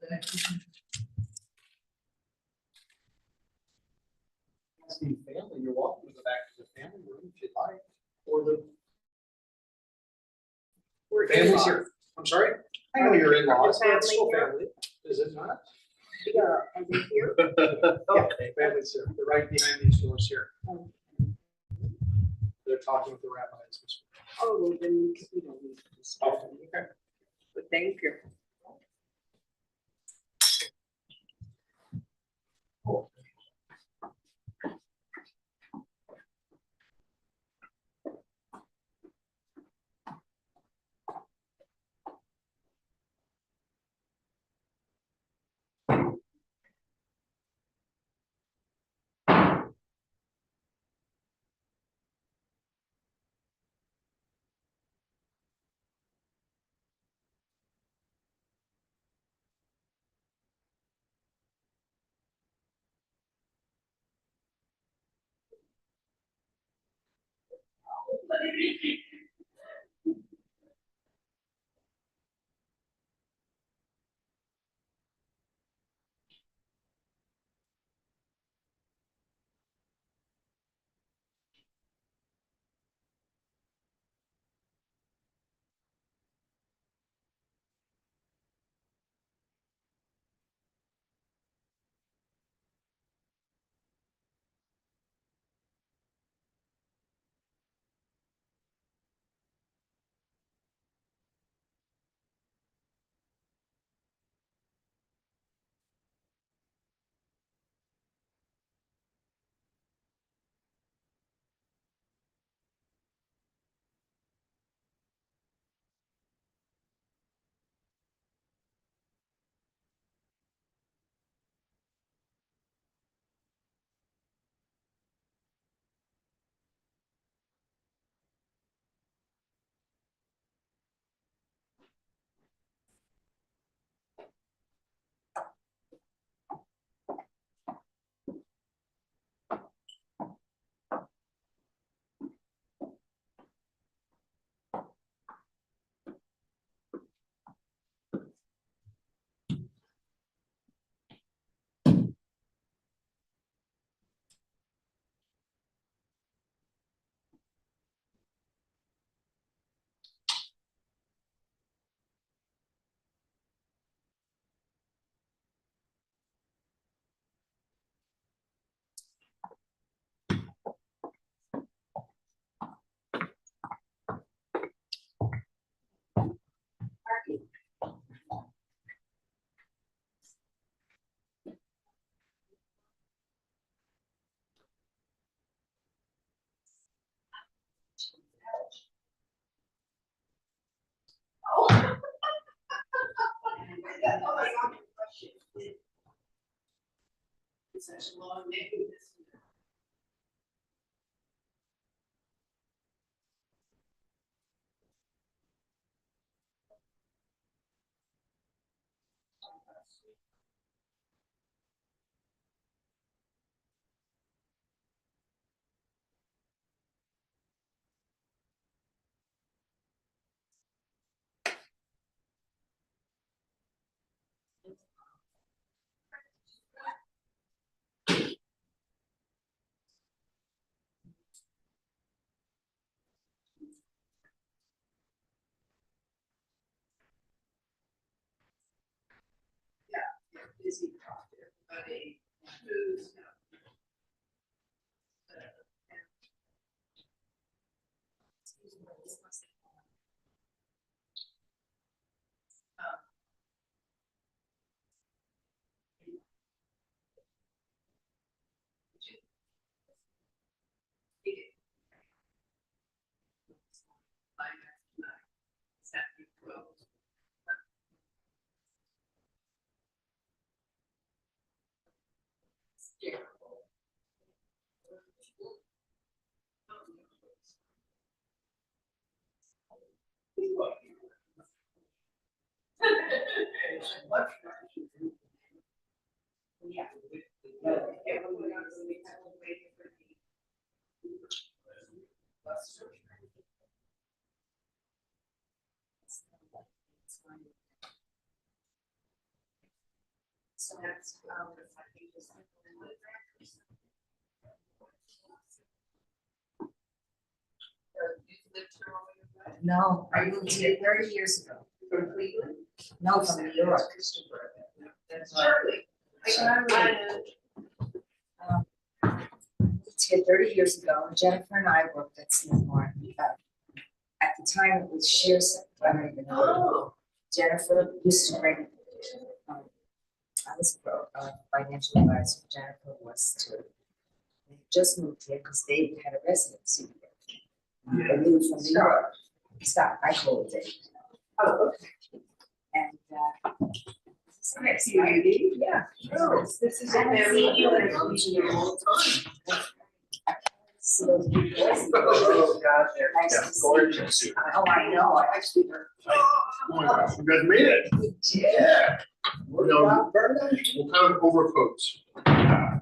day. Asking family, you're welcome to go back to the family room if you'd like, or the family's here. I'm sorry? I know you're in-laws, but it's still family, is it not? Yeah, are they here? Okay, family's here. They're right behind these doors here. They're talking with the rabbis. Oh, well, then we don't need to discuss. Okay. But thank you. It's such a long name. Busy talking to everybody, who's yeah. So that's, I think it's like. You've lived here all your life? No, I moved here 30 years ago. From Cleveland? No, from New York. That's Charlie. Moved here 30 years ago. Jennifer and I worked at Seymour. At the time, it was Shears. I don't even know. Oh, Jennifer used to bring. I was a financial advisor. Jennifer was too. They just moved here because they had a residency here. They moved from New York. Stop. I call it Dinn. oh, okay. And Next community. yeah. Oh, this is a I haven't family seen you in that comes here all the time. So those big voices. Oh, God, they're Nice to see you. Gorgeous. Oh, I know. I actually heard. Oh my gosh, you guys made it. Yeah. What kind of overcoats? I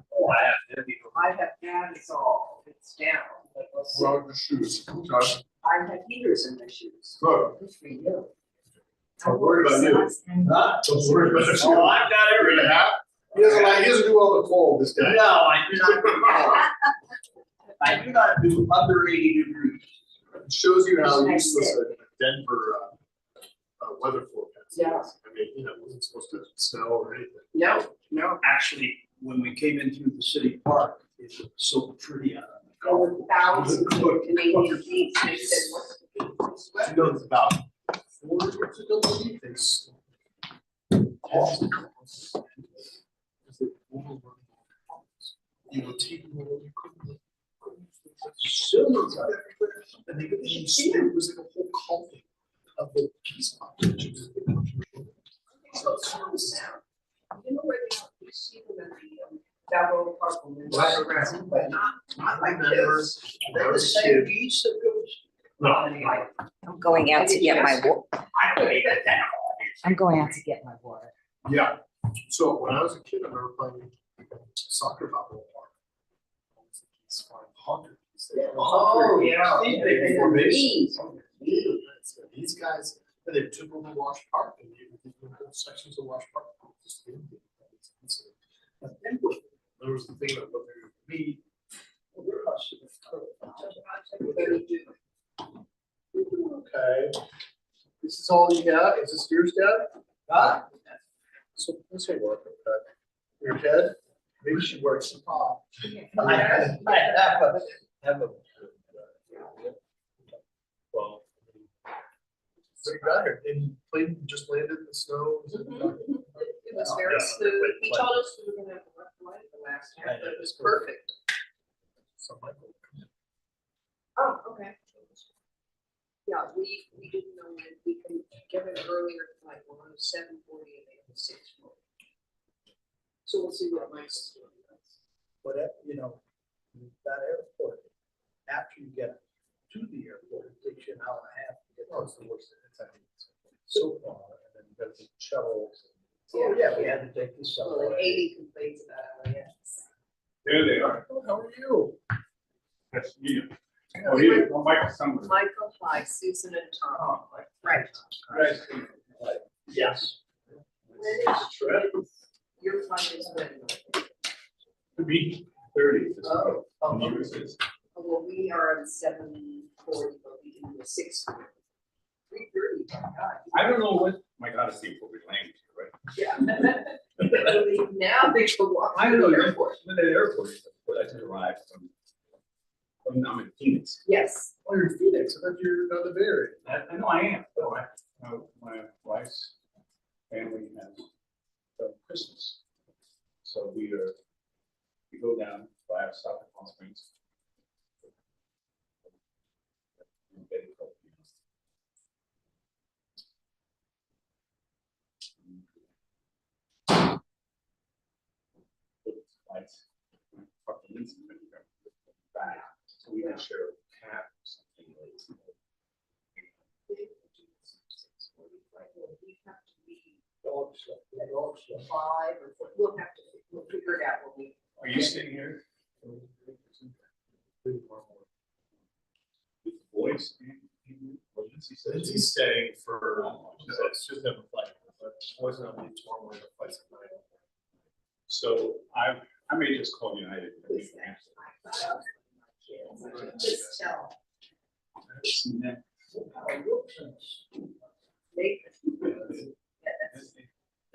have had it all, it's down. But we'll see. Well, the shoes. Okay. I have heaters in my shoes. Good. Good for you. I'm worried about you. Socks and- Don't worry about you. Oh, I've got You're gonna have. He doesn't do all the cold, this guy. No, I do not. I do not do under 80 degrees. It shows you how I useless said. a Denver weather forecast is. Yeah. I mean, it wasn't supposed to snow or anything. No, no. Actually, when we came in through the city park, it was so pretty out. There were thousands of Canadian geese, they said, what's the You know, it's about 4 years ago, I believe, they snowed. You would take them all, you couldn't. Silver's everywhere, and they could see it was like a whole colony of the geese population. So it slows down. You know where they, you see them in the Balboa Park, when they're right around, but not like this. They're the Same geese that goes. No. I'm going out to get my water. I believe that now. I'm going out to get my water. Yeah, so when I was a kid, I remember playing soccer at Balboa Park. It's flying hundreds. Oh, yeah. They were Bees. These guys, and they took over Wash Park and you whole sections of Wash Park. Just didn't get that expensive. But then there was the thing about what they would be. Okay. This is all you got? Is this yours, Dad? So this will work, okay. Your head, maybe she works the top. I have a. Well. So you got here, and you played, just landed in the snow? It was very smooth. He told us we were gonna have a rough life the last time, but it was perfect. So Michael. Oh, okay. Yeah, we didn't know when we can get it earlier, like we're on 7:40 and they have 6:40. So we'll see what Mike's doing. Whatever, that airport, after you get to the airport, it takes you an hour and a half to get. Oh, it's the worst. It's so far, and then you got the shovels. Oh, yeah, we had to take the So subway. like 80 complaints about it, yes. There they are. How are you? That's you. Oh, here, go back to somewhere. Michael, hi, Susan and Tom. Right. Right. Yes. When is your flight is when? To be 30. Oh, And yours is- well, we are on 7:40, but we can do a 6:40. 3:30, my God. I don't know what, my God, I see what we're language, right? Yeah. Now they can walk. I don't know, to the you're airport. when the airport, but I just arrived from, I'm in Phoenix. Yes. Oh, you're in Phoenix, I thought you were not the Bay Area. I know I am, though, my wife's family has Christmas. So we go down, fly out, stop at Palm Springs. So we can share a cab or something. We have to be 5 or 4. We'll figure it out when we. Are you sitting here? With the boys? Lindsay's staying for, it's just never flight, but wasn't on tomorrow morning, the flight's at 9. So I may just call United. Just tell.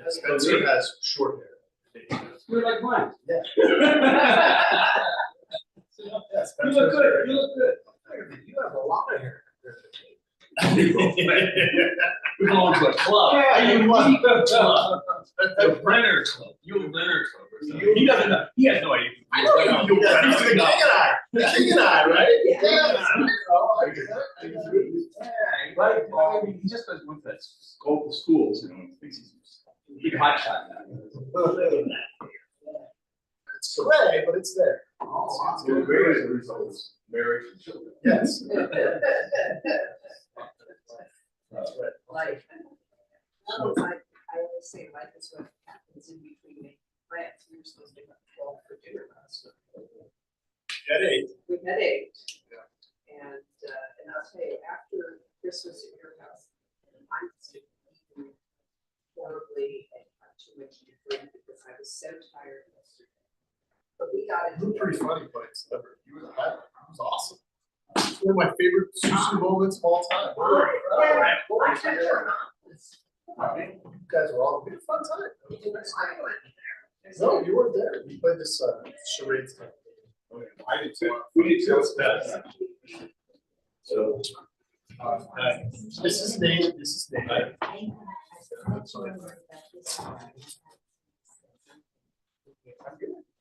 Spencer has short hair. You're like mine. Yeah. You Spencer look has good, hair. you look good. You have a lot of hair. We belong to a club. Yeah, you must. The Brenner Club. You a Brenner Club or something. He doesn't know, he has no idea. I know you. Yeah, he's the king and I. The king and I, right? Yeah. Oh, I get it. Right, well, I mean, he just went to that schools, you know, and thinks he's a big hot shot now. It's gray, but it's there. It's great as a result of marriage and children. Yes. That's right. Like, I always say life is what happens in between making plans. We were supposed to have 12 for dinner last night. At 8. We had 8. Yeah. And I'll tell you, after Christmas at your house, I'm just eating horribly and had too much to drink because I was so tired yesterday. But we got it. You were pretty funny, but you were the highlight. It was awesome. It's one of my favorite sushi moments of all time. I should turn on. You guys were all, we had a fun time. No, you weren't there. We played this charades game. I did too. We did too. It's best. So. This is Nate. This is Nate.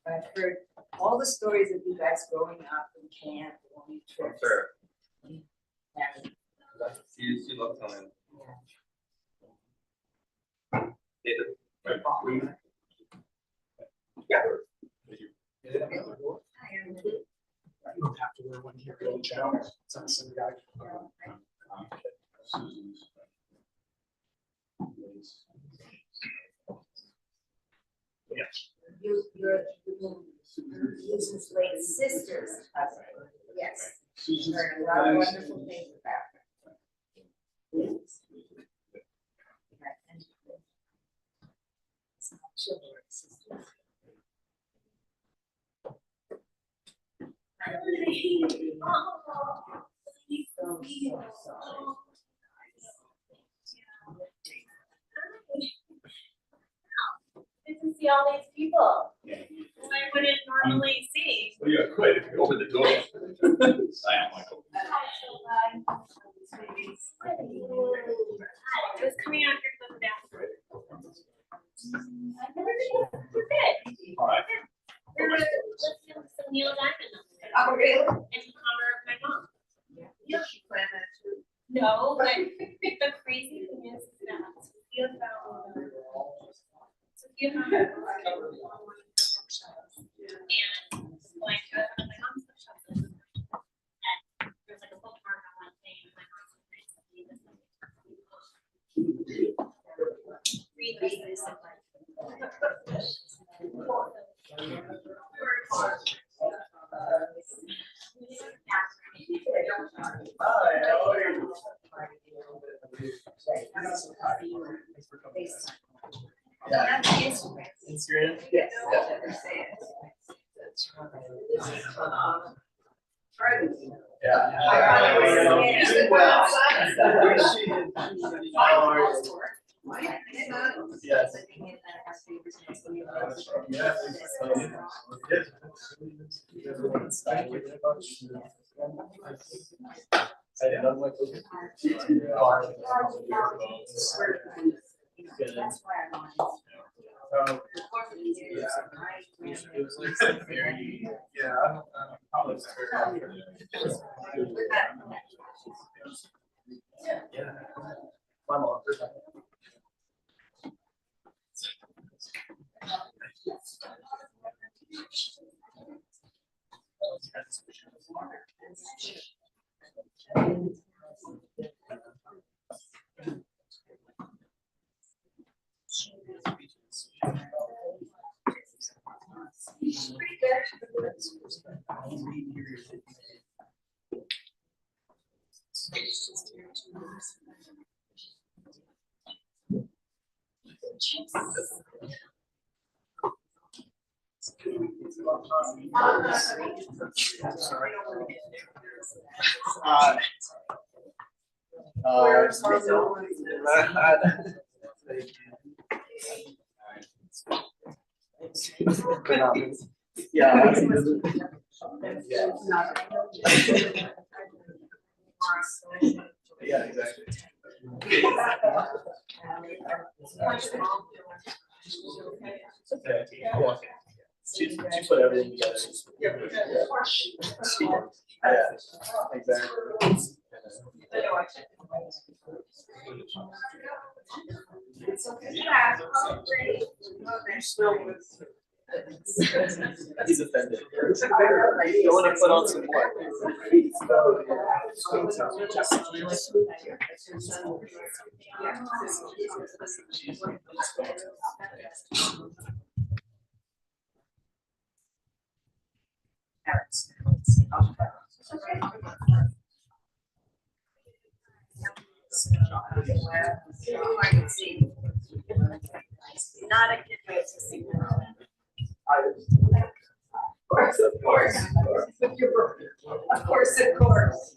I've heard all the stories of you guys growing up in camp, going trips. Sure. And, You love telling. You don't have to wear one here. Go challenge. It's not some guy. Susan's. Yes. You're Susan's late sister's husband. Yes. Susan's. Heard a lot of wonderful things about her. Yes. Right, and- Children, sisters. Good to see all these people. Who I wouldn't normally see. Well, yeah, quit. Open the door. I am Michael. I was coming out here to the bathroom. I've never been. We're good. All right. We're listening to some Neil Diamond. Oh, really? In honor of my mom. Yeah, she planned that too. No, but the crazy thing is that Sophia found Sophia found her bookshelves. And like my mom's bookshelves. And there's like a bookmark on one thing, and my mom's like, read this. That's Instagram. Instagram? Yes. That's right. This is, Friday. Yeah. Yeah. Well. Yes. I didn't like That's why I'm on. It was like very, yeah, I don't know. Yeah. My mom. Yeah. Yeah, exactly. She put everything together. Yeah, exactly. He's offended. You want to put on some more? Not a kid who has to see. Of course. Of course, of course.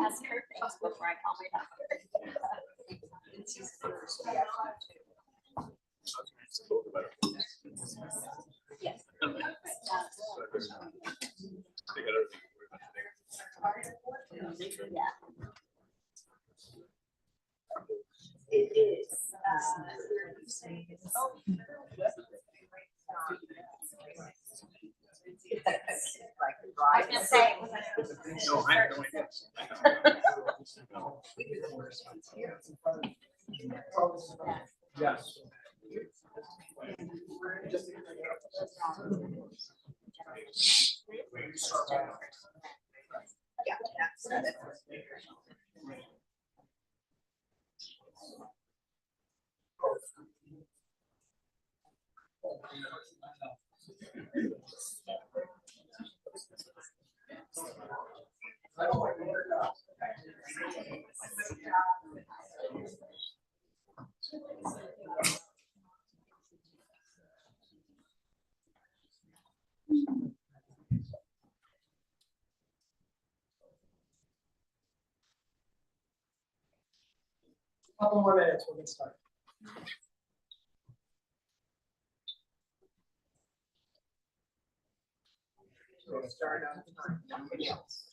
Ask her things before I call my doctor. Yes. Yeah. It is. Like I was gonna say. No, I have no idea. Yes. Yeah, that's. Couple more minutes, we'll get started. We'll start on time. Nothing else.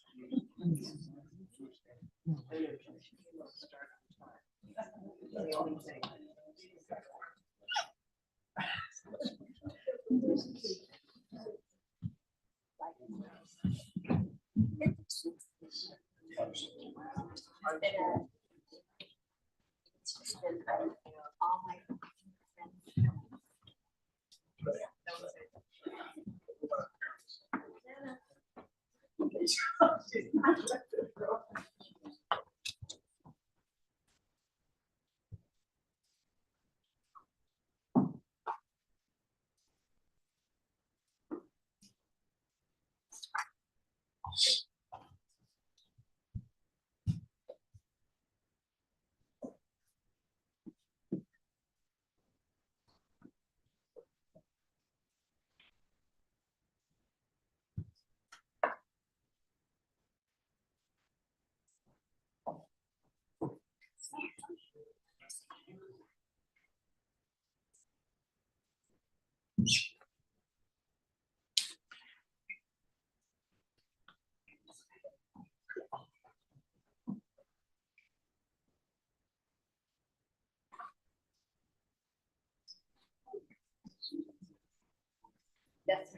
The only thing. It's just been, all my friends. That's.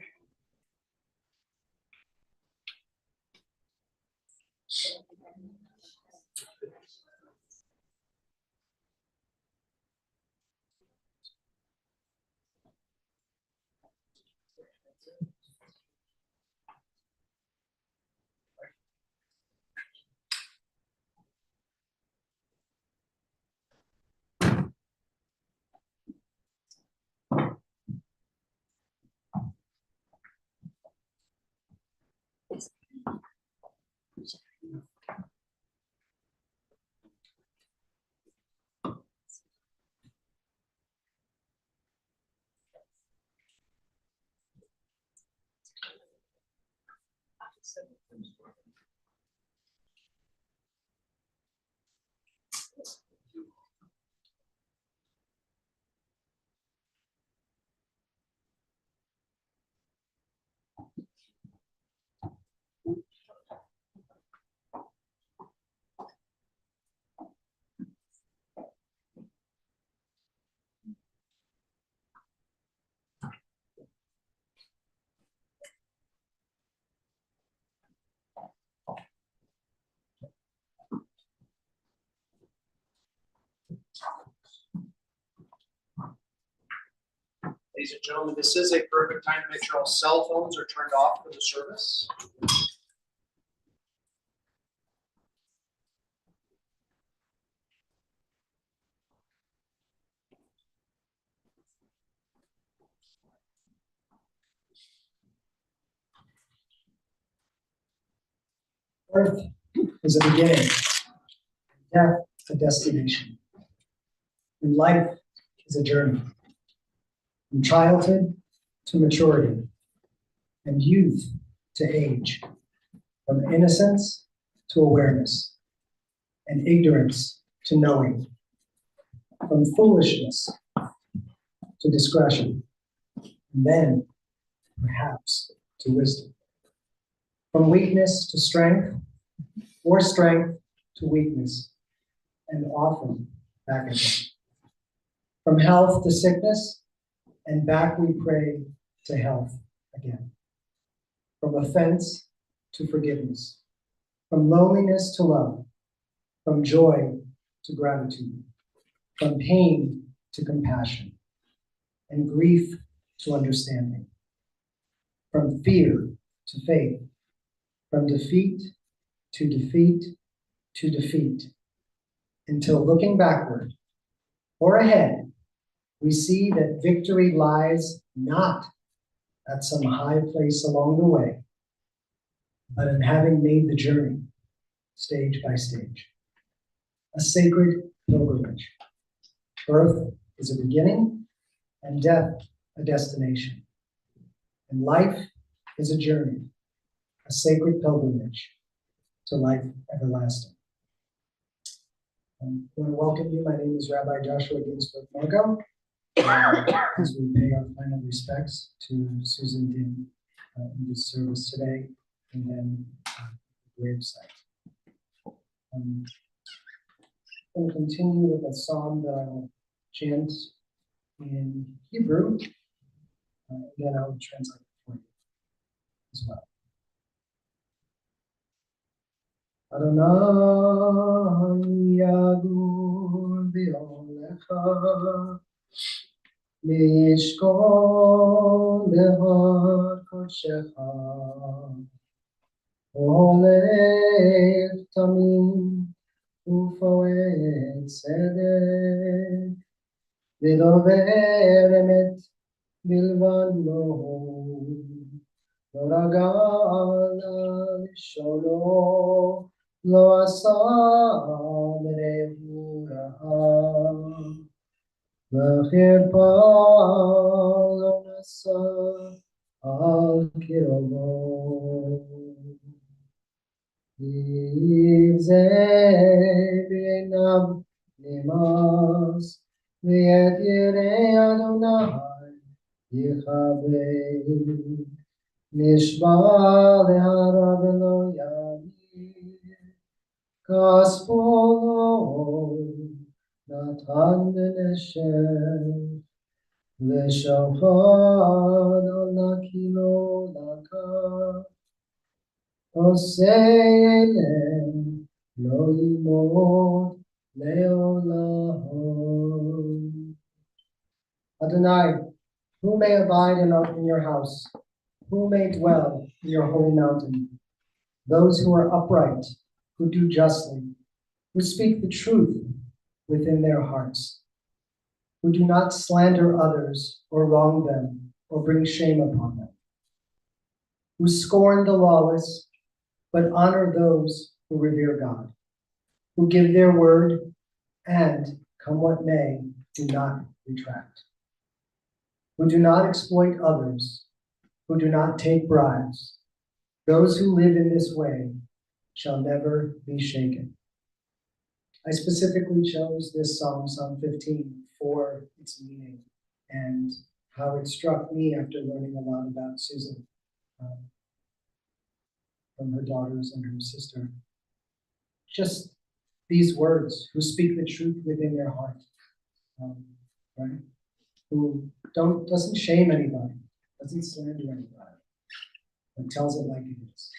Ladies and gentlemen, this is a perfect time to make sure all cell phones are turned off for the service. Birth is a beginning. Death a destination. And life is a journey. From childhood to maturity, and youth to age, from innocence to awareness, and ignorance to knowing, from foolishness to discretion, and then perhaps to wisdom, from weakness to strength, or strength to weakness, and often back again, from health to sickness, and back we pray to health again, from offense to forgiveness, from loneliness to love, from joy to gratitude, from pain to compassion, and grief to understanding, from fear to faith, from defeat to defeat to defeat, until looking backward or ahead, we see that victory lies not at some high place along the way, but in having made the journey stage by stage. A sacred pilgrimage. Birth is a beginning, and death a destination. And life is a journey, a sacred pilgrimage to life everlasting. I want to welcome you. My name is Rabbi Joshua Ginsburg Margo. As we pay our final respects to Susan Dinn in this service today, and then the gravesite. I'm going to continue with a psalm that I will chant in Hebrew, and then I'll translate it for you as well. Adonai yagur b'olecha mishkon behar kodshecha olech tamim ufoed tzedek v'dover emet bilvad lo ragal al sholo lo asa merevu ra'a v'chirpa lo nasa al kirovo v'ze b'einav nimas v'et yirei Adonai yichabed nishba le'harav lo yamir kaspolo natan b'neshem v'shofar al nakilo laka osei elem lo yimot le'olam. Adonai, who may abide in your house? Who may dwell in your holy mountain? Those who are upright, who do justly, who speak the truth within their hearts, who do not slander others or wrong them or bring shame upon them, who scorn the lawless but honor those who revere God, who give their word and, come what may, do not retract, who do not exploit others, who do not take bribes. Those who live in this way shall never be shaken. I specifically chose this psalm, Psalm 15, for its meaning and how it struck me after learning a lot about Susan from her daughters and her sister. Just these words, who speak the truth within their heart, right? Who doesn't shame anybody, doesn't slander anybody, but tells it like it is.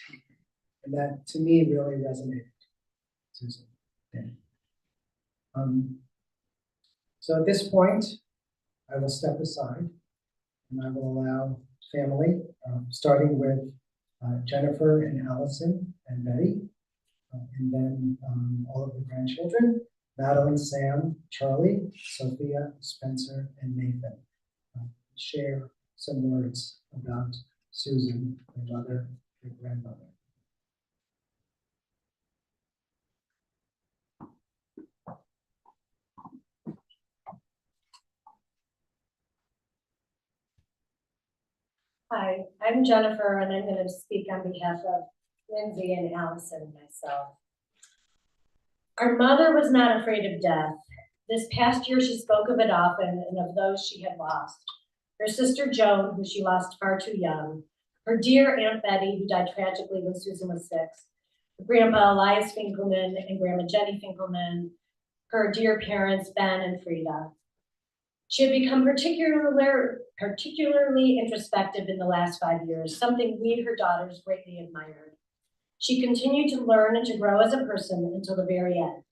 And that, to me, really resonated, Susan. Yeah. So at this point, I will step aside and I will allow family, starting with Jennifer and Allison and Betty, and then all of the grandchildren, Madeline, Sam, Charlie, Sophia, Spencer, and Nathan, share some words about Susan, their mother, their grandmother. Hi, I'm Jennifer, and I'm going to speak on behalf of Lindsay and Allison and myself. Our mother was not afraid of death. This past year, she spoke of it often and of those she had lost. Her sister Joan, who she lost far too young, her dear Aunt Betty, who died tragically when Susan was 6, her Grandpa Elias Finkelman and Grandma Jenny Finkelman, her dear parents Ben and Frida. She had become particularly introspective in the last 5 years, something we, her daughters, greatly admired. She continued to learn and to grow as a person until the very end.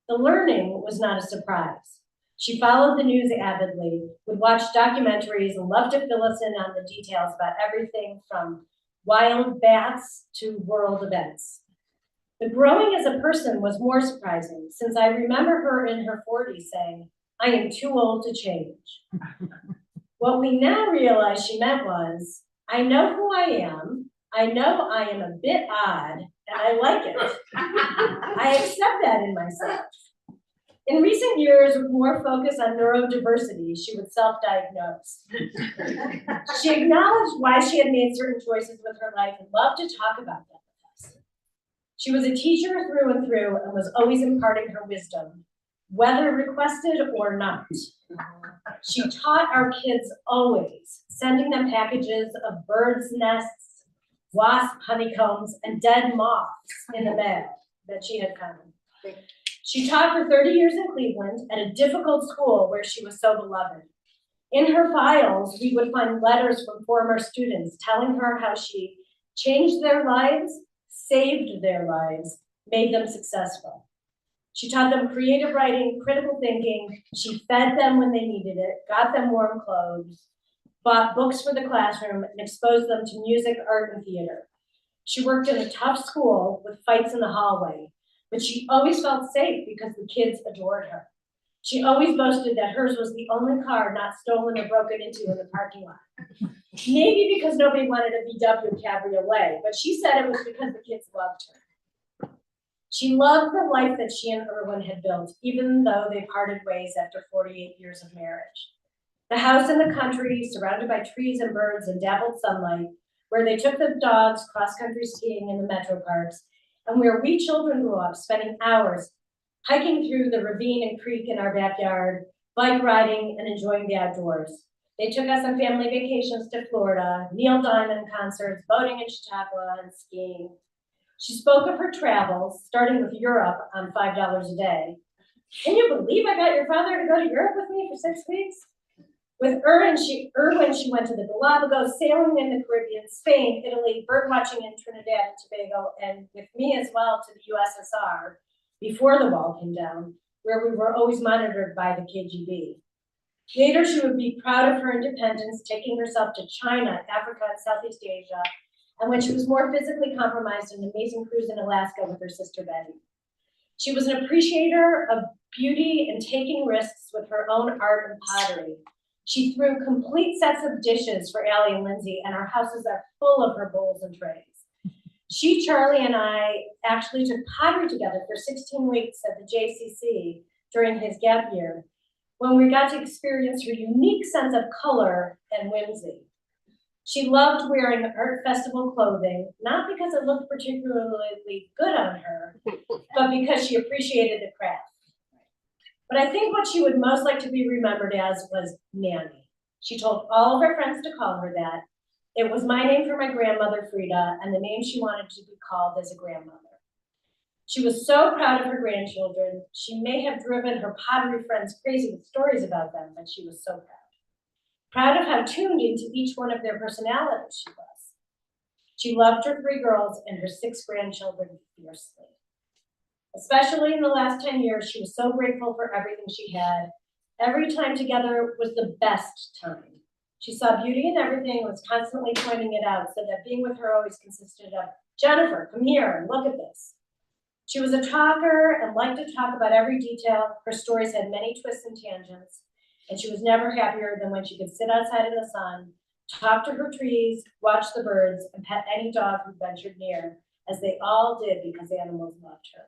The learning was not a surprise. She followed the news avidly, would watch documentaries, and loved to fill us in on the details about everything from wild bats to world events. The growing as a person was more surprising, since I remember her in her 40s saying, "I am too old to change." What we now realize she meant was, I know who I am, I know I am a bit odd, and I like it. I accept that in myself. In recent years, with more focus on neurodiversity, she would self-diagnose. She acknowledged why she had made certain choices with her life and loved to talk about them with us. She was a teacher through and through and was always imparting her wisdom, whether requested or not. She taught our kids always, sending them packages of birds' nests, wasp honeycombs, and dead moths in the mail that she had found. She taught for 30 years in Cleveland at a difficult school where she was so beloved. In her files, we would find letters from former students telling her how she changed their lives, saved their lives, made them successful. She taught them creative writing, critical thinking. She fed them when they needed it, got them warm clothes, bought books for the classroom, and exposed them to music, art, and theater. She worked in a tough school with fights in the hallway, but she always felt safe because the kids adored her. She always boasted that hers was the only car not stolen or broken into in the parking lot. Maybe because nobody wanted a VW cabriolet, but she said it was because the kids loved her. She loved the life that she and Erwin had built, even though they parted ways after 48 years of marriage. The house in the country, surrounded by trees and birds and dappled sunlight, where they took the dogs cross-country skiing in the metro parks, and where we children grew up, spending hours hiking through the ravine and creek in our backyard, bike riding, and enjoying the outdoors. They took us on family vacations to Florida, Neil Diamond concerts, boating in Chautauqua, and skiing. She spoke of her travels, starting with Europe on $5 a day. Can you believe I got your father to go to Europe with me for 6 weeks? With Erwin, she went to the Galapagos, sailing in the Caribbean, Spain, Italy, birdwatching in Trinidad and Tobago, and with me as well to the USSR before the wall came down, where we were always monitored by the KGB. Later, she would be proud of her independence, taking herself to China, Africa, and Southeast Asia, and when she was more physically compromised, an amazing cruise in Alaska with her sister Betty. She was an appreciator of beauty and taking risks with her own art and pottery. She threw complete sets of dishes for Allie and Lindsay, and our houses are full of her bowls and trays. She, Charlie, and I actually took pottery together for 16 weeks at the JCC during his gap year, when we got to experience her unique sense of color and whimsy. She loved wearing art festival clothing, not because it looked particularly good on her, but because she appreciated the craft. But I think what she would most like to be remembered as was Nanny. She told all of her friends to call her that. It was my name for my grandmother, Frida, and the name she wanted to be called as a grandmother. She was so proud of her grandchildren. She may have driven her pottery friends crazy with stories about them, but she was so proud. Proud of how tuned into each one of their personalities she was. She loved her 3 girls and her 6 grandchildren fiercely. Especially in the last 10 years, she was so grateful for everything she had. Every time together was the best time. She saw beauty in everything and was constantly pointing it out, so that being with her always consisted of, Jennifer, come here and look at this. She was a talker and liked to talk about every detail. Her stories had many twists and tangents, and she was never happier than when she could sit outside in the sun, talk to her trees, watch the birds, and pet any dog who ventured near, as they all did because animals loved her.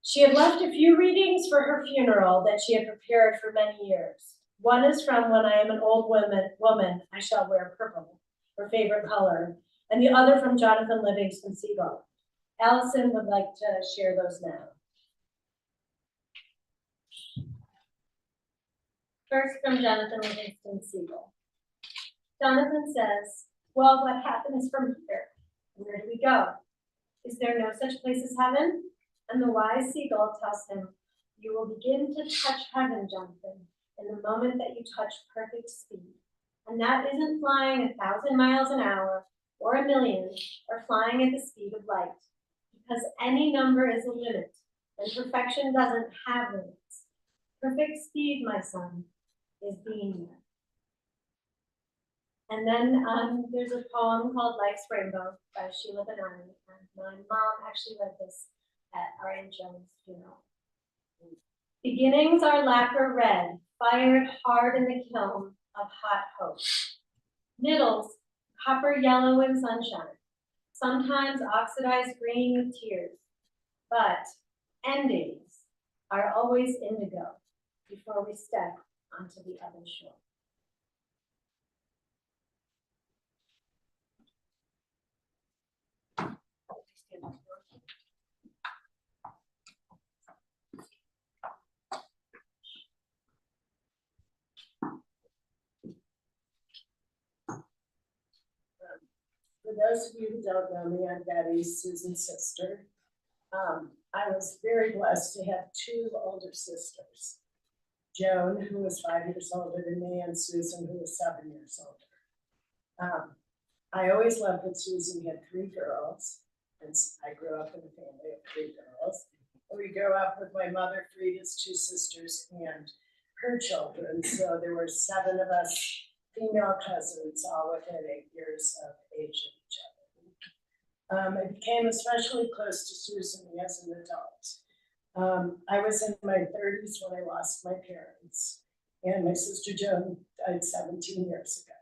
She had left a few readings for her funeral that she had prepared for many years. One is from When I Am an Old Woman, I Shall Wear Purple, her favorite color, and the other from Jonathan Livingston Seagull. Allison would like to share those now. First from Jonathan Livingston Seagull. Jonathan says, well, what happens from here? Where do we go? Is there no such place as heaven? And the wise seagull tells him, you will begin to touch heaven, Jonathan, in the moment that you touch perfect speed. And that isn't flying 1,000 miles an hour or 1,000,000 or flying at the speed of light, because any number is a limit and perfection doesn't have limits. Perfect speed, my son, is being there. And then there's a poem called Life's Rainbow by Sheila Benani, and my mom actually read this at our Aunt Joan's funeral. Beginnings are lacquer red, fired hard in the kiln of hot hope. Middles, copper yellow in sunshine, sometimes oxidized green with tears. But endings are always indigo before we step onto the other shore. For those of you who don't know me, I'm Betty, Susan's sister. I was very blessed to have two older sisters, Joan, who was 5 years older than me, and Susan, who was 7 years older. I always loved that Susan had 3 girls, and I grew up in a family of 3 girls. We grew up with my mother, Frida's 2 sisters, and her children, so there were 7 of us female cousins, all within 8 years of age of each other. I became especially close to Susan as an adult. I was in my 30s when I lost my parents, and my sister Joan died 17 years ago.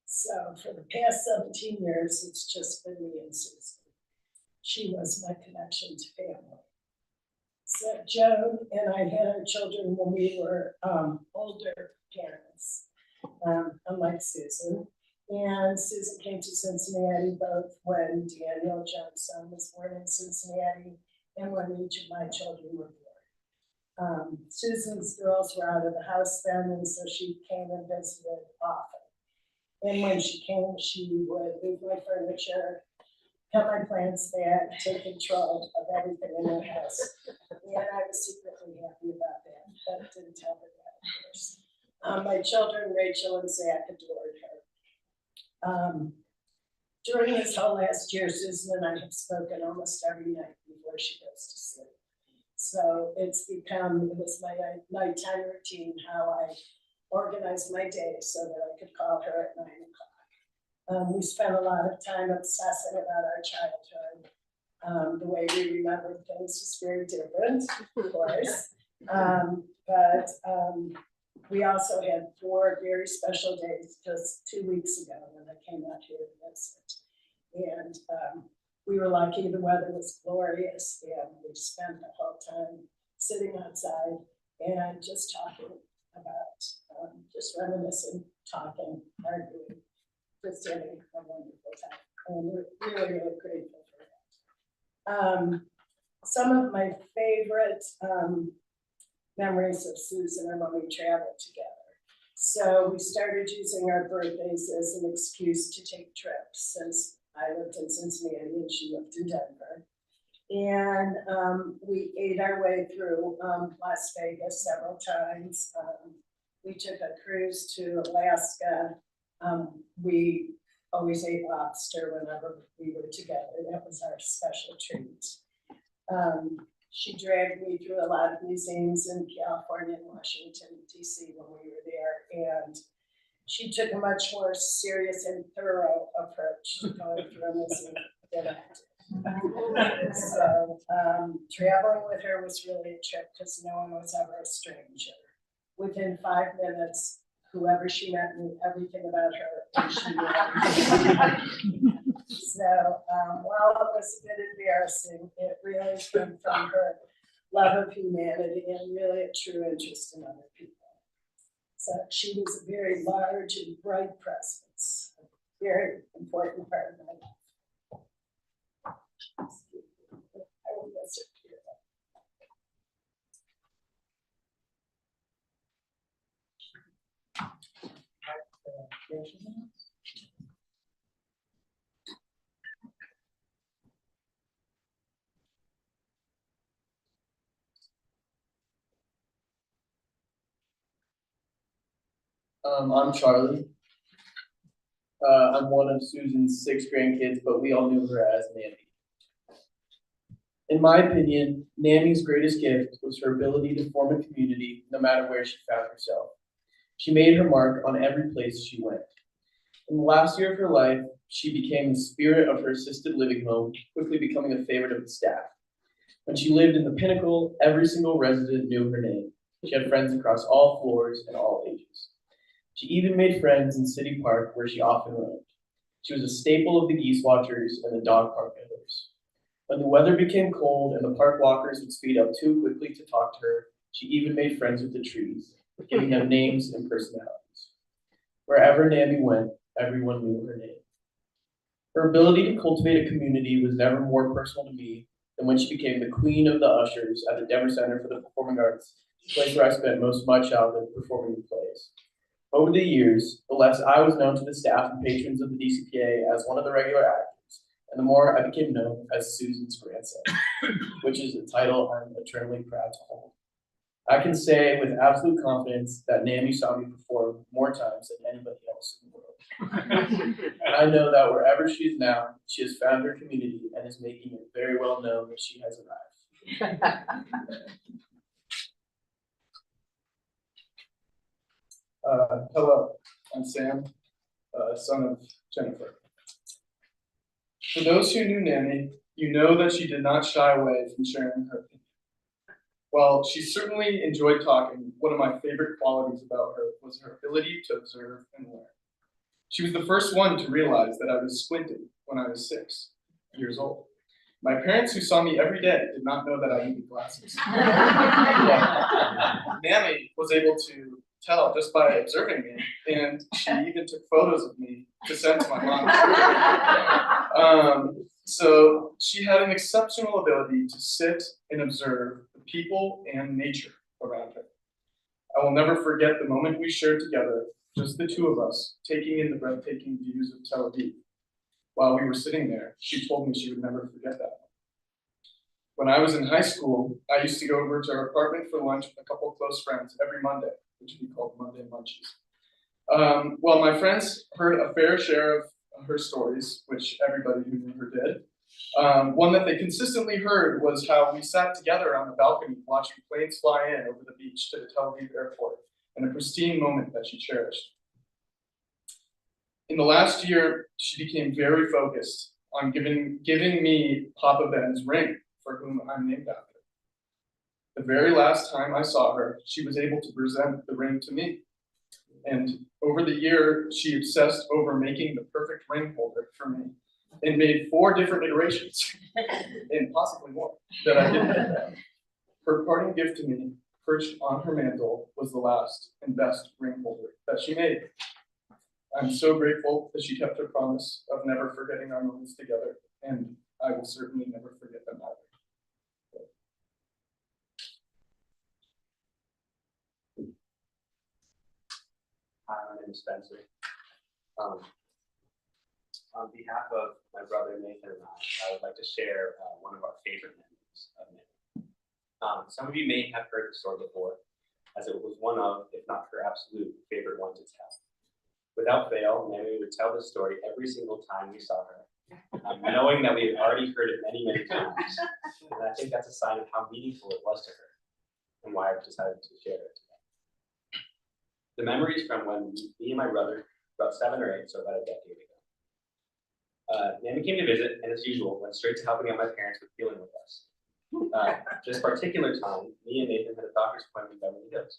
So for the past 17 years, it's just been me and Susan. She was my connection to family. So Joan and I had our children when we were older parents. Unlike Susan. And Susan came to Cincinnati both when Daniel, Joan's son, was born in Cincinnati and when each of my children were born. Susan's girls were out of the house then, and so she came and visited often. And when she came, she would move my furniture, cut my plants back, take control of everything in the house. And I was secretly happy about that, but didn't tell her that, of course. My children, Rachel and Zach, adored her. During this whole last year, Susan and I have spoken almost every night before she goes to sleep. So it was my nighttime routine, how I organized my day so that I could call her at 9 o'clock. We spent a lot of time obsessing about our childhood. The way we remembered things was very different, of course. We also had 4 very special days just 2 weeks ago when I came out here to visit. And we were lucky, the weather was glorious, and we spent the whole time sitting outside and just talking about, just reminiscing, talking, arguing, just having a wonderful time. And we're really, really grateful for that. Some of my favorite memories of Susan are when we traveled together. So we started using our birthdays as an excuse to take trips, since I lived in Cincinnati and she lived in Denver. And we ate our way through Las Vegas several times. We took a cruise to Alaska. We always ate lobster whenever we were together. That was our special treat. She dragged me through a lot of museums in California and Washington, D.C. when we were there. And she took a much more serious and thorough approach to going through a museum than I did. So traveling with her was really a trip because no one was ever a stranger. Within 5 minutes, whoever she met knew everything about her, and she knew everything. So while it was a bit embarrassing, it really came from her love of humanity and really a true interest in other people. So she was a very large and bright presence, a very important part of my life. I will miss her. I'm Charlie. I'm one of Susan's 6 grandkids, but we all knew her as Nammy. In my opinion, Nammy's greatest gift was her ability to form a community no matter where she found herself. She made her mark on every place she went. In the last year of her life, she became the spirit of her assisted living home, quickly becoming a favorite of the staff. When she lived in the Pinnacle, every single resident knew her name. She had friends across all floors and all ages. She even made friends in City Park, where she often roamed. She was a staple of the geese watchers and the dog park goers. When the weather became cold and the park walkers would speed up too quickly to talk to her, she even made friends with the trees, giving them names and personalities. Wherever Nammy went, everyone knew her name. Her ability to cultivate a community was never more personal to me than when she became the queen of the ushers at the Denver Center for the Performing Arts, the place where I spent most of my childhood performing in plays. Over the years, the less I was known to the staff and patrons of the DCPA as one of the regular actors, and the more I became known as Susan's grandson, which is a title I'm eternally proud to hold. I can say with absolute confidence that Nammy saw me perform more times than anybody else in the world. And I know that wherever she is now, she has found her community and is making it very well known that she has arrived. Hello, I'm Sam, son of Jennifer. For those who knew Nammy, you know that she did not shy away from sharing her opinion. While she certainly enjoyed talking, one of my favorite qualities about her was her ability to observe and learn. She was the first one to realize that I was squinting when I was 6 years old. My parents, who saw me every day, did not know that I needed glasses. Nammy was able to tell just by observing me, and she even took photos of me to send to my mom. So she had an exceptional ability to sit and observe the people and nature around her. I will never forget the moment we shared together, just the two of us, taking in the breathtaking views of Tel Aviv. While we were sitting there, she told me she would never forget that. When I was in high school, I used to go over to her apartment for lunch with a couple of close friends every Monday, which we called Monday Munchies. Well, my friends heard a fair share of her stories, which everybody who knew her did. One that they consistently heard was how we sat together on the balcony watching planes fly in over the beach to the Tel Aviv airport, and a pristine moment that she cherished. In the last year, she became very focused on giving me Papa Ben's ring, for whom I'm named after. The very last time I saw her, she was able to present the ring to me. And over the year, she obsessed over making the perfect ring holder for me and made 4 different iterations, and possibly more, that I didn't know. Her parting gift to me, perched on her mantle, was the last and best ring holder that she made. I'm so grateful that she kept her promise of never forgetting our moments together, and I will certainly never forget them either. Hi, my name is Spencer. On behalf of my brother Nathan and I would like to share one of our favorite memories of Nathan. Some of you may have heard the story before, as it was one of, if not her absolute favorite one to tell. Without fail, Naomi would tell the story every single time we saw her, knowing that we had already heard it many, many times. And I think that's a sign of how meaningful it was to her, and why I've decided to share it today. The memories from when me and my brother, about 7 or 8, so about a decade ago. Naomi came to visit, and as usual, went straight to helping out my parents with dealing with us. This particular time, me and Nathan had a doctor's appointment in Beverly Hills.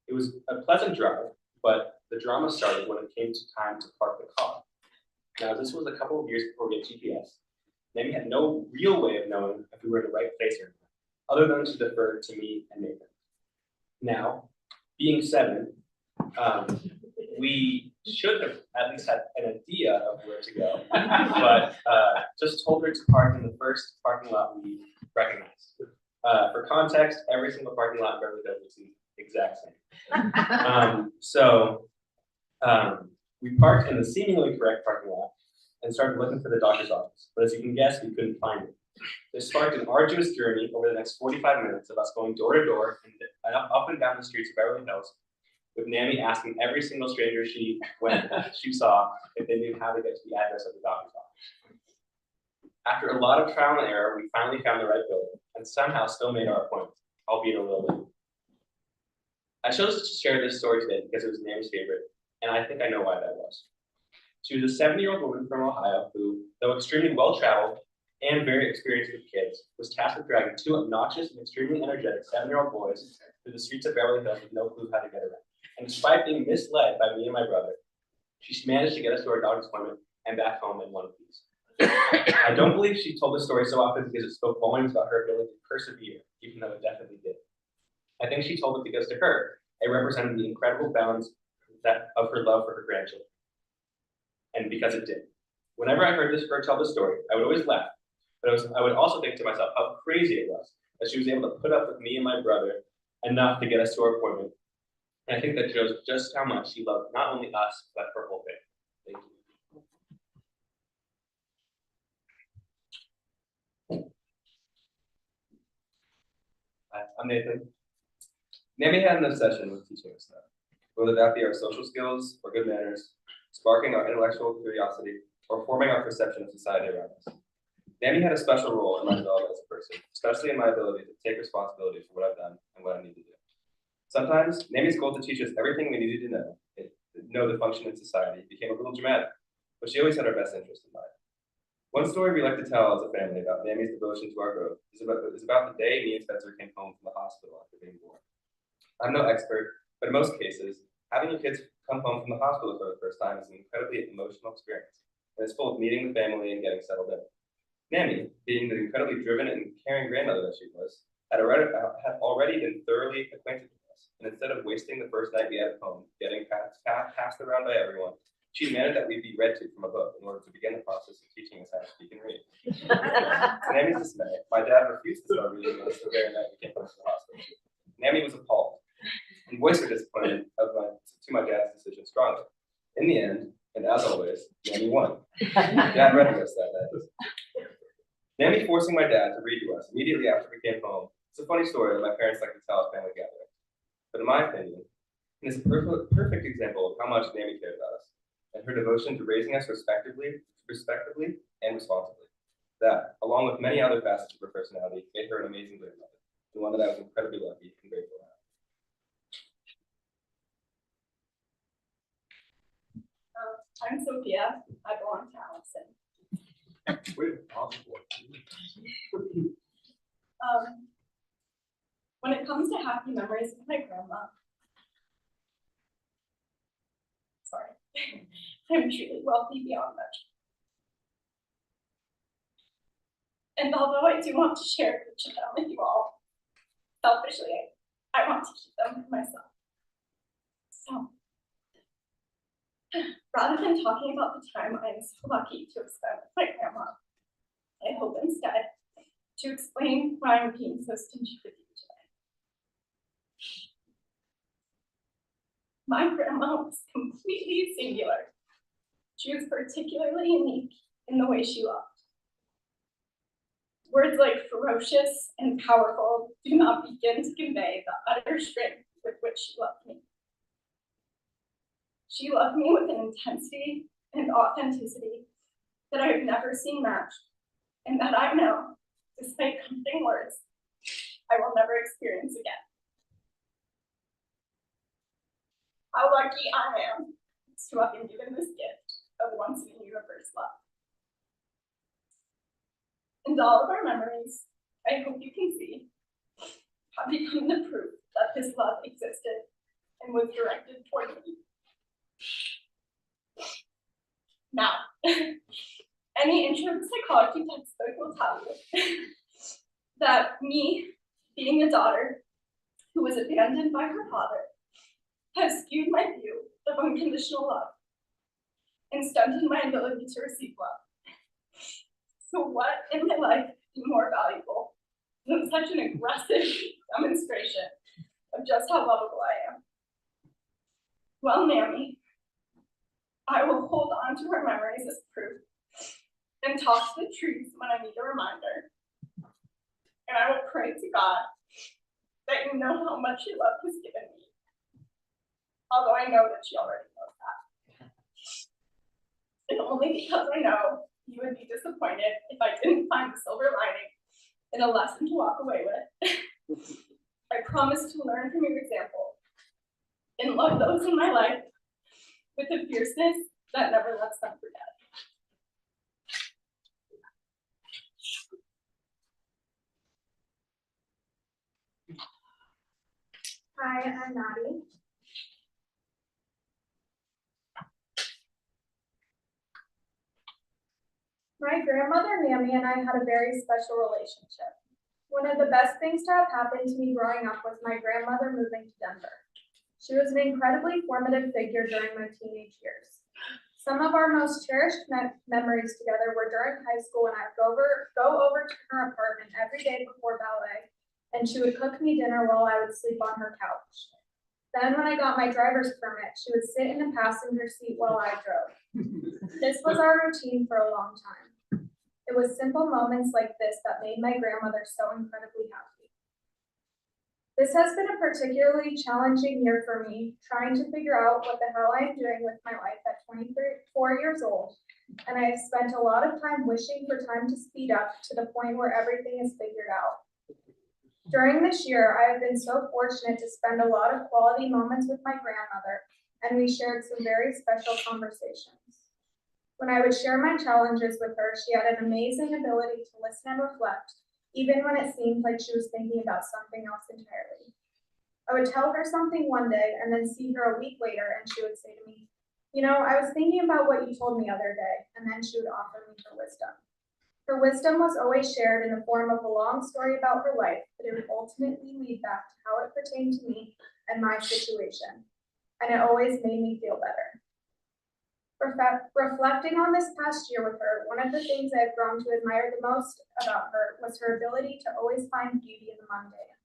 It was a pleasant drive, but the drama started when it came to time to park the car. Now, this was a couple of years before we had GPS. Naomi had no real way of knowing if we were in the right place or not, other than to defer to me and Nathan. Now, being 7, we should have at least had an idea of where to go, but just told her to park in the first parking lot we recognized. For context, every single parking lot in Beverly Hills is the exact same. We parked in the seemingly correct parking lot and started looking for the doctor's office, but as you can guess, we couldn't find it. This sparked an arduous journey over the next 45 minutes of us going door to door and up and down the streets of Beverly Hills, with Nami asking every single stranger she saw if they knew how to get to the address of the doctor's office. After a lot of trial and error, we finally found the right building and somehow still made our appointment, albeit a little late. I chose to share this story today because it was Nami's favorite, and I think I know why that was. She was a 70-year-old woman from Ohio who, though extremely well-traveled and very experienced with kids, was tasked with dragging 2 obnoxious and extremely energetic 7-year-old boys through the streets of Beverly Hills with no clue how to get around. And despite being misled by me and my brother, she managed to get us to our doctor's appointment and back home in one piece. I don't believe she told this story so often because it spoke volumes about her ability to persevere, even though it definitely did. I think she told it because to her, it represented the incredible balance of her love for her grandchildren. And because it did. Whenever I heard her tell the story, I would always laugh, but I would also think to myself how crazy it was that she was able to put up with me and my brother enough to get us to our appointment. And I think that shows just how much she loved not only us, but her whole family. Thank you. Hi, I'm Nathan. Nami had an obsession with teaching us stuff, whether that be our social skills or good manners, sparking our intellectual curiosity, or forming our perception of society around us. Nami had a special role in my development as a person, especially in my ability to take responsibility for what I've done and what I need to do. Sometimes, Nami's goal to teach us everything we needed to know to function in society became a little dramatic, but she always had our best interest in mind. One story we like to tell as a family about Nami's devotion to our growth is about the day me and Spencer came home from the hospital after being born. I'm no expert, but in most cases, having your kids come home from the hospital for the first time is an incredibly emotional experience, and it's full of meeting the family and getting settled in. Nami, being the incredibly driven and caring grandmother that she was, had already been thoroughly acquainted with us, and instead of wasting the first night we had at home getting passed around by everyone, she demanded that we be read to from a book in order to begin the process of teaching us how to speak and read. To Nami's dismay, my dad refused to start reading us the very night we came home from the hospital. Nami was appalled and voiced her disappointment to my dad's decision strongly. In the end, and as always, Nami won. Dad read to us that night. Nami forcing my dad to read to us immediately after we came home. It's a funny story that my parents like to tell at family gatherings. But in my opinion, it is a perfect example of how much Nami cared about us and her devotion to raising us respectively and responsibly. That, along with many other facets of her personality, made her an amazing grandmother, and one that I was incredibly lucky and grateful to have. I'm Sophia. I belong to Allison. When it comes to happy memories with my grandma, I'm truly wealthy beyond measure. And although I do want to share each of them with you all, selfishly, I want to keep them for myself. So, rather than talking about the time I am so lucky to have spent with my grandma, I hope instead to explain why I'm being so stingy with you today. My grandma was completely singular. She was particularly unique in the way she loved. Words like ferocious and powerful do not begin to convey the utter strength with which she loved me. She loved me with an intensity and authenticity that I have never seen matched, and that I know, despite comforting words, I will never experience again. How lucky I am to have been given this gift of once in a universe love. And all of our memories, I hope you can see, have become the proof that this love existed and was directed toward me. Now, any intro psychology textbook will tell you that me, being a daughter who was abandoned by her father has skewed my view of unconditional love and stunted my ability to receive love. So what in my life is more valuable than such an aggressive demonstration of just how lovable I am? Well, Mammy, I will hold on to her memories as proof and toss the trees when I need a reminder. And I will pray to God that you know how much your love has given me. Although I know that she already knows that. And only because I know you would be disappointed if I didn't find the silver lining and a lesson to walk away with. I promise to learn from your example and love those in my life with a fierceness that never lets them forget. Hi, I'm Maddie. My grandmother, Mammy, and I had a very special relationship. One of the best things to have happened to me growing up was my grandmother moving to Denver. She was an incredibly formative figure during my teenage years. Some of our most cherished memories together were during high school when I'd go over to her apartment every day before ballet, and she would cook me dinner while I would sleep on her couch. Then when I got my driver's permit, she would sit in the passenger seat while I drove. This was our routine for a long time. It was simple moments like this that made my grandmother so incredibly happy. This has been a particularly challenging year for me, trying to figure out what the hell I am doing with my life at 24 years old, and I have spent a lot of time wishing for time to speed up to the point where everything is figured out. During this year, I have been so fortunate to spend a lot of quality moments with my grandmother, and we shared some very special conversations. When I would share my challenges with her, she had an amazing ability to listen and reflect, even when it seemed like she was thinking about something else entirely. I would tell her something one day and then see her a week later, and she would say to me, "You know, I was thinking about what you told me the other day," and then she would offer me her wisdom. Her wisdom was always shared in the form of a long story about her life, but it would ultimately lead back to how it pertained to me and my situation, and it always made me feel better. Reflecting on this past year with her, one of the things I've grown to admire the most about her was her ability to always find beauty in the mundane.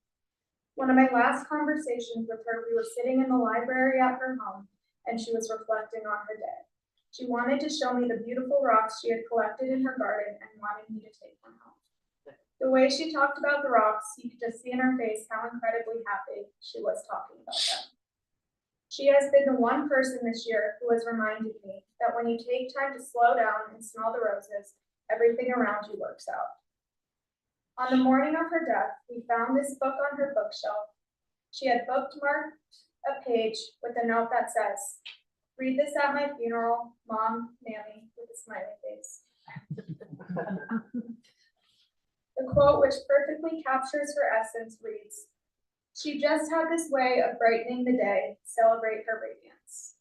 One of my last conversations with her, we were sitting in the library at her home, and she was reflecting on her day. She wanted to show me the beautiful rocks she had collected in her garden and wanted me to take them home. The way she talked about the rocks, you could just see in her face how incredibly happy she was talking about them. She has been the one person this year who has reminded me that when you take time to slow down and smell the roses, everything around you works out. On the morning of her death, we found this book on her bookshelf. She had bookmarked a page with a note that says, "Read this at my funeral, Mom, Mammy," with a smiley face. The quote, which perfectly captures her essence, reads, "She just had this way of brightening the day. Celebrate her radiance."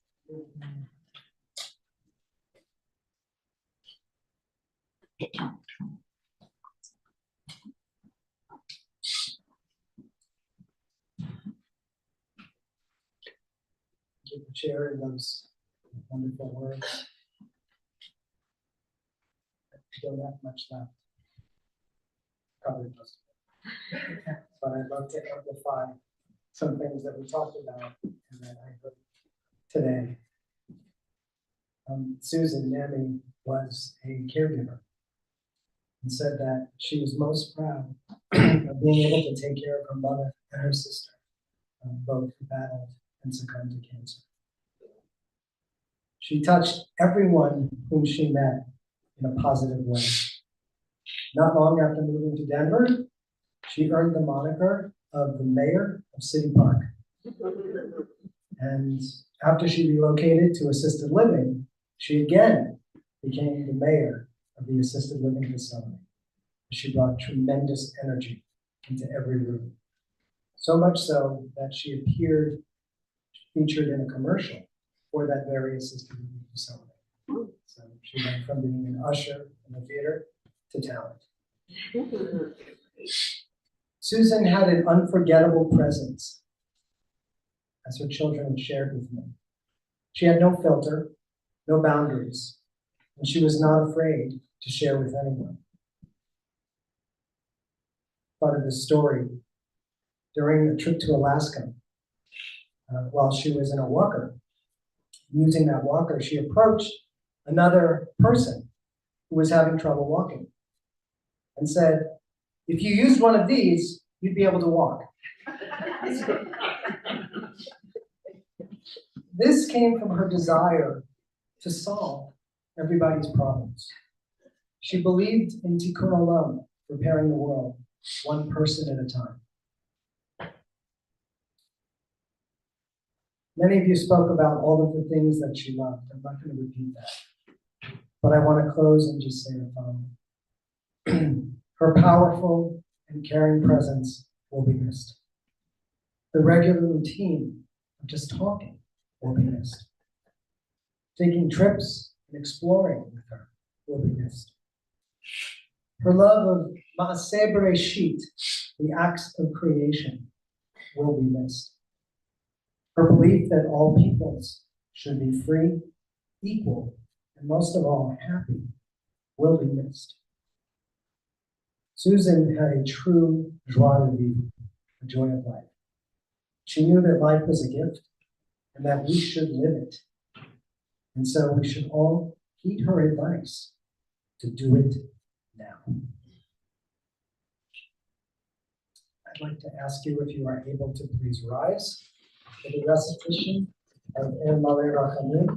Give the chair those wonderful words. I don't have much left. Probably most of it. But I'd love to amplify some things that we talked about and that I heard today. Susan, Mammy, was a caregiver and said that she was most proud of being able to take care of her mother and her sister, both who battled and succumbed to cancer. She touched everyone whom she met in a positive way. Not long after moving to Denver, she earned the moniker of the mayor of City Park. And after she relocated to assisted living, she again became the mayor of the assisted living facility. She brought tremendous energy into every room. So much so that she appeared featured in a commercial for that very assisted living facility. So she went from being an usher in the theater to talent. Susan had an unforgettable presence as her children had shared with me. She had no filter, no boundaries, and she was not afraid to share with anyone. Part of the story, during the trip to Alaska, while she was in a walker, using that walker, she approached another person who was having trouble walking and said, "If you used one of these, you'd be able to walk." This came from her desire to solve everybody's problems. She believed in Tikkun Olam, repairing the world, one person at a time. Many of you spoke about all of the things that she loved. I'm not going to repeat that. But I want to close and just say the following. Her powerful and caring presence will be missed. The regular routine of just talking will be missed. Taking trips and exploring with her will be missed. Her love of Maaseh Bereshit, the acts of creation, will be missed. Her belief that all peoples should be free, equal, and most of all, happy, will be missed. Susan had a true joie de vivre, a joy of life. She knew that life was a gift and that we should live it. And so we should all heed her advice to do it now. I'd like to ask you if you are able to please rise for the recitation of El Malei Rachamim.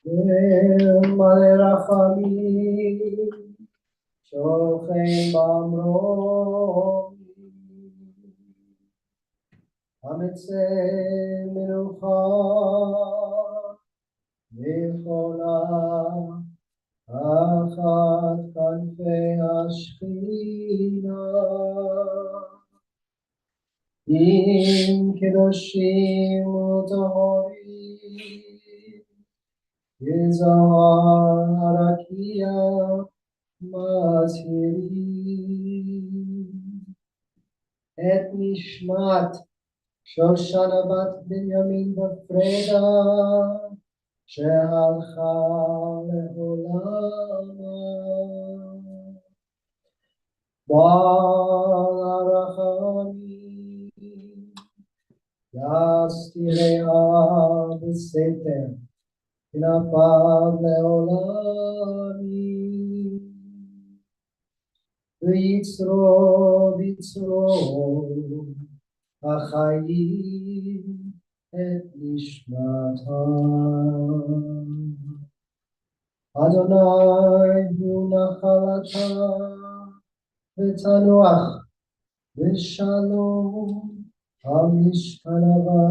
El Malei Rachamim, Shochen Bamrom, Hametzeh Menucha, Nechona, Achat Kanfei Ashchina, Im Kedoshim U'Tahorim, Yezahar Harakia Mazhiri, Et Nishmat Shoshana Bat Binyamin Bafreda, שהלכה לעולמה. בעל הרחמים, יסתיריה בסתר, כנפיו לעולמים. ויצרו ביצרו החיים, את נשמתם. אדוני הוא נחלתה ותנוח בשלום המשכנבה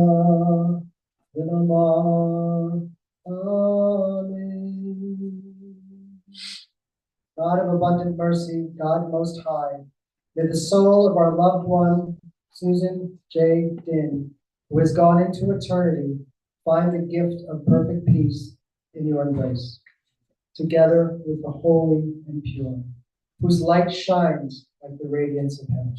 ונאמר Amen. God of abundant mercy, God most high, may the soul of our loved one, Susan J. Dinn, who has gone into eternity, find the gift of perfect peace in your embrace, together with the holy and pure, whose light shines like the radiance of heaven.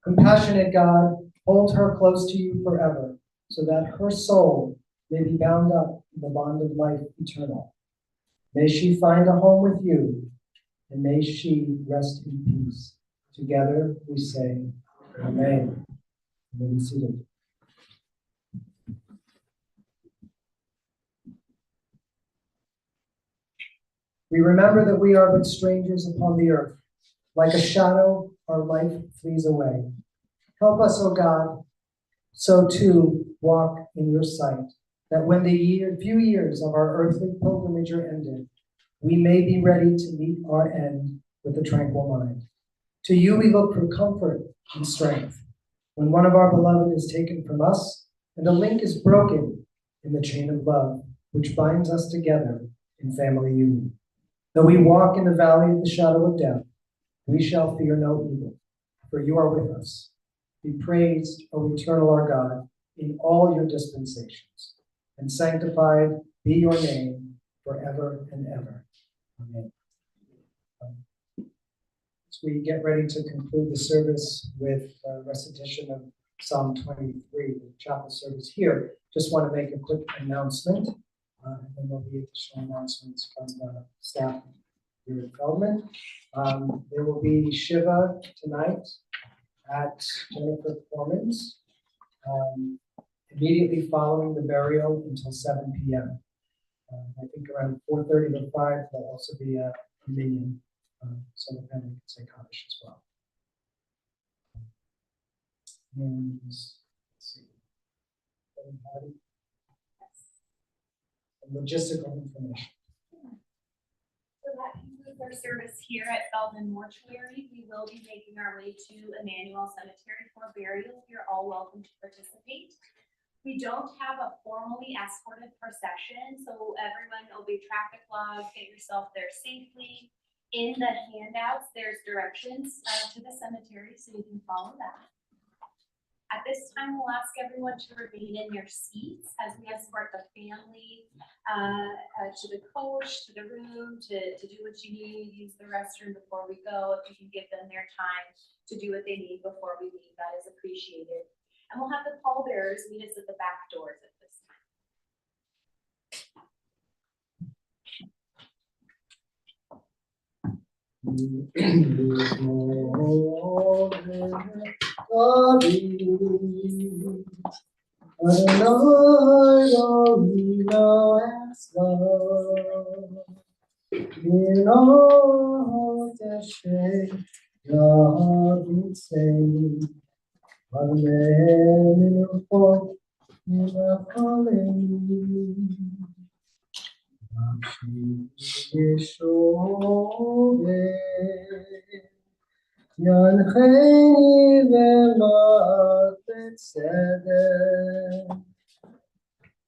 Compassionate God, hold her close to you forever, so that her soul may be bound up in the bond of life eternal. May she find a home with you, and may she rest in peace. Together we say, Amen. You may be seated. We remember that we are but strangers upon the earth. Like a shadow, our life flees away. Help us, O God, so too walk in your sight, that when the few years of our earthly pilgrimage are ended, we may be ready to meet our end with a tranquil mind. To you we look for comfort and strength. When one of our beloved is taken from us, and a link is broken in the chain of love, which binds us together in family union. Though we walk in the valley of the shadow of death, we shall fear no evil, for you are with us. Be praised, O eternal our God, in all your dispensations, and sanctified be your name forever and ever. Amen. Let's we get ready to conclude the service with recitation of Psalm 23, the chapel service here, just want to make a quick announcement. And then there'll be additional announcements from the staff here at Feldman. There will be Shiva tonight at Jennifer Foreman's, immediately following the burial until 7 p.m. I think around 4:30 to 5, there'll also be a minion, so the family can say Kaddish as well. And let's see. Anybody? Some logistical information. So that concludes our service here at Feldman Mortuary. We will be making our way to Emmanuel Cemetery for burial. You're all welcome to participate. We don't have a formally escorted procession, so everyone will be traffic laws, get yourself there safely. In the handouts, there's directions to the cemetery, so you can follow that. At this time, we'll ask everyone to remain in your seats as we escort the family to the coach, to the room, to do what you need, use the restroom before we go. If you can give them their time to do what they need before we leave, that is appreciated. And we'll have the pallbearers meet us at the back doors at this ינחני במעט בצדק,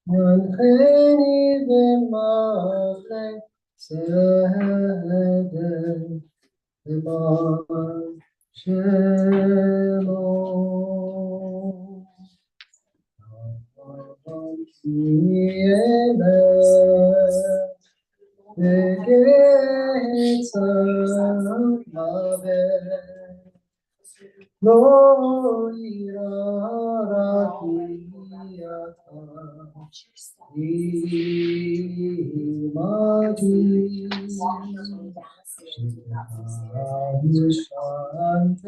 ינחני במעט בצדק, למען שלום. לא יראתי ישענתך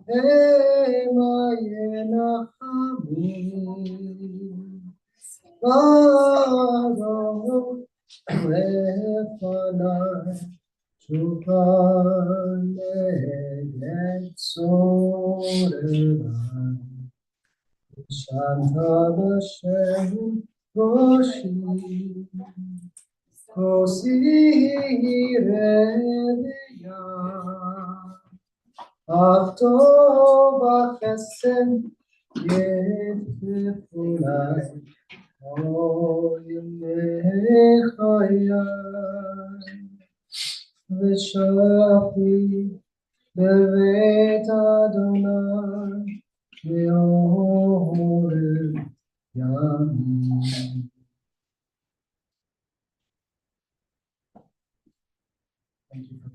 המה ינחמי אדון לפניי שולחן נגד צורריי ישנת בשם ראשי כוסי רדיה אך טוב החסד יתפולי כל ימי חיי ושבתי בבית אדוני לאורך ימים. Thank you for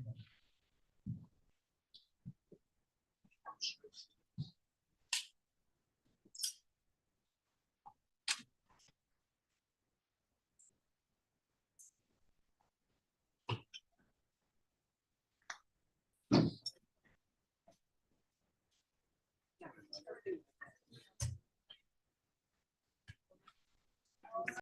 coming.